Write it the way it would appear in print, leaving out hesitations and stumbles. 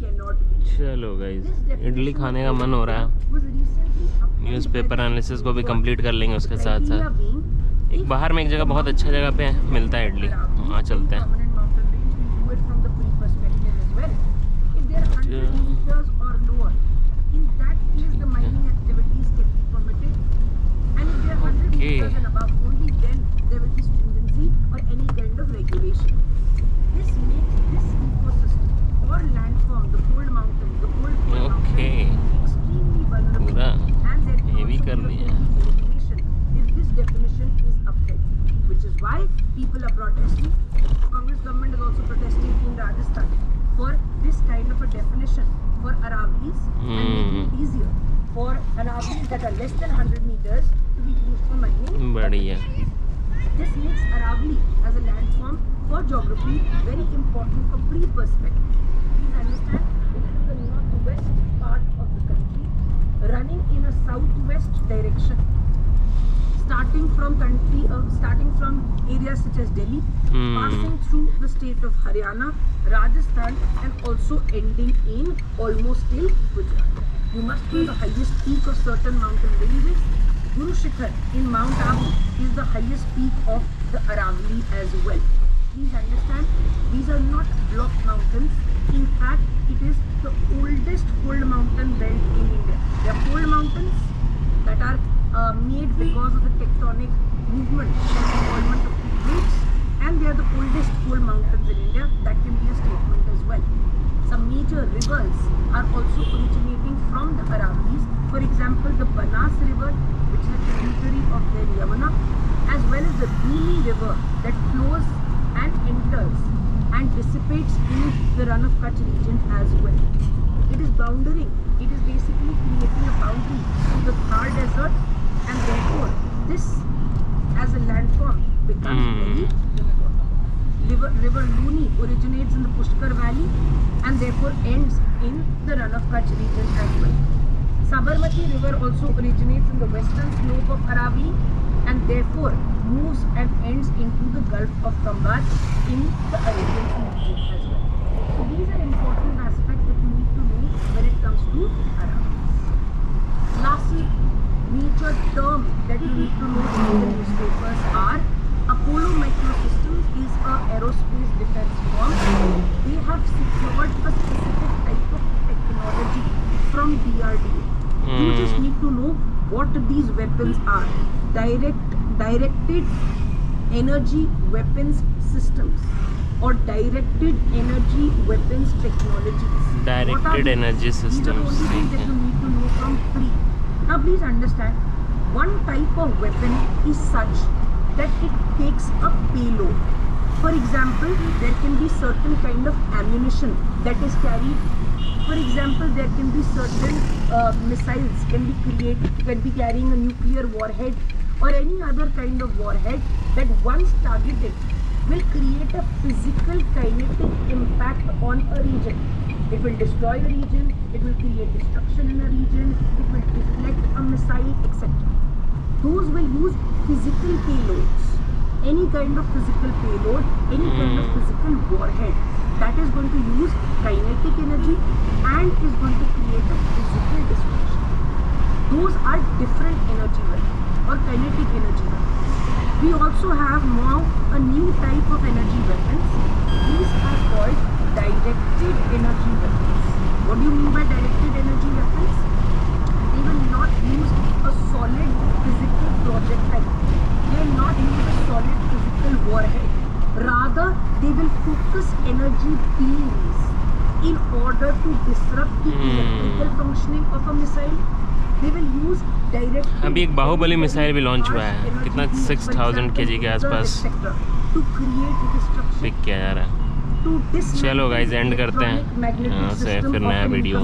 cannot be. चलो guys, idli खाने का मन हो रहा है। न्यूज़पेपर एनालिसिस को भी कंप्लीट कर लेंगे उसके साथ साथ। एक बाहर में एक जगह बहुत अच्छा जगह पे मिलता है इडली, वहाँ चलते हैं। People are protesting. Congress government is also protesting in Rajasthan for this kind of a definition for Aravallis and making it easier for Aravallis that are less than 100 meters to be used for mining. बढ़िया। This makes Aravalli as a landform for geography very important for pre-perspective. Please understand, it is the northwest part of the country running in a southwest direction. Starting from areas such as Delhi, passing through the state of Haryana, Rajasthan, and also ending in almost till Gujarat. You must know the highest peak of certain mountain ranges. Guru Shikhar in Mount Abu is the highest peak of the Aravalli as well. Please understand, these are not block mountains. In fact, it is the oldest fold mountain belt in India. They are fold mountains that are made because of the tectonic movement and involvement of the plates, and they are the oldest fold mountains in India. That can be a statement as well. Some major rivers are also originating from the Aravallis. For example, the Banas River, which is a tributary of the Yamuna, as well as the Bini River that flows and enters and dissipates in the Rann of Kutch region as well. It is boundary. It is basically creating a boundary to the Thar Desert, and therefore this as a landform becomes very important. River Luni originates in the Pushkar Valley and therefore ends in the Rann of Kutch region as well. Sabarmati River also originates in the western slope of Aravalli and therefore moves and ends into the Gulf of Kambaj in the Arabian Sea region as well. So these are important aspects that you need to know when it comes to Aravallis. Lastly, major term that you need to know in the newspapers are Apollo Microsystems is a aerospace defense firm. They have secured a specific type of technology from DRDO. You just need to know what these weapons are. Directed energy weapons systems or directed energy weapons technologies. Directed energy systems. These are the only things that you need to know from pre. Now please understand, one type of weapon is such that it takes a payload. For example, there can be certain kind of ammunition that is carried. For example, there can be certain missiles can be carrying a nuclear warhead or any other kind of warhead that once targeted will create a physical kinetic impact on a region. It will destroy a region, it will create destruction in a region, it will deflect a missile, etc. Those will use physical payloads. Any kind of physical payload, any kind of physical warhead that is going to use kinetic energy and is going to create a physical destruction. Those are different energy weapons or kinetic energy weapons. We also have now a new type of energy weapons. These are called directed energy weapons. What do you mean by directed energy weapons? They will not use a solid physical projectile. They will not use a solid physical warhead. Rather, they will focus energy beams in order to disrupt the electrical functioning of a missile. They will use direct. अभी एक Baahubali missile भी launch हुआ है, कितना 6000 kg के आसपास pick किया जा रहा है। चलो गाइज, एंड करते हैं यहाँ से फिर नया वीडियो।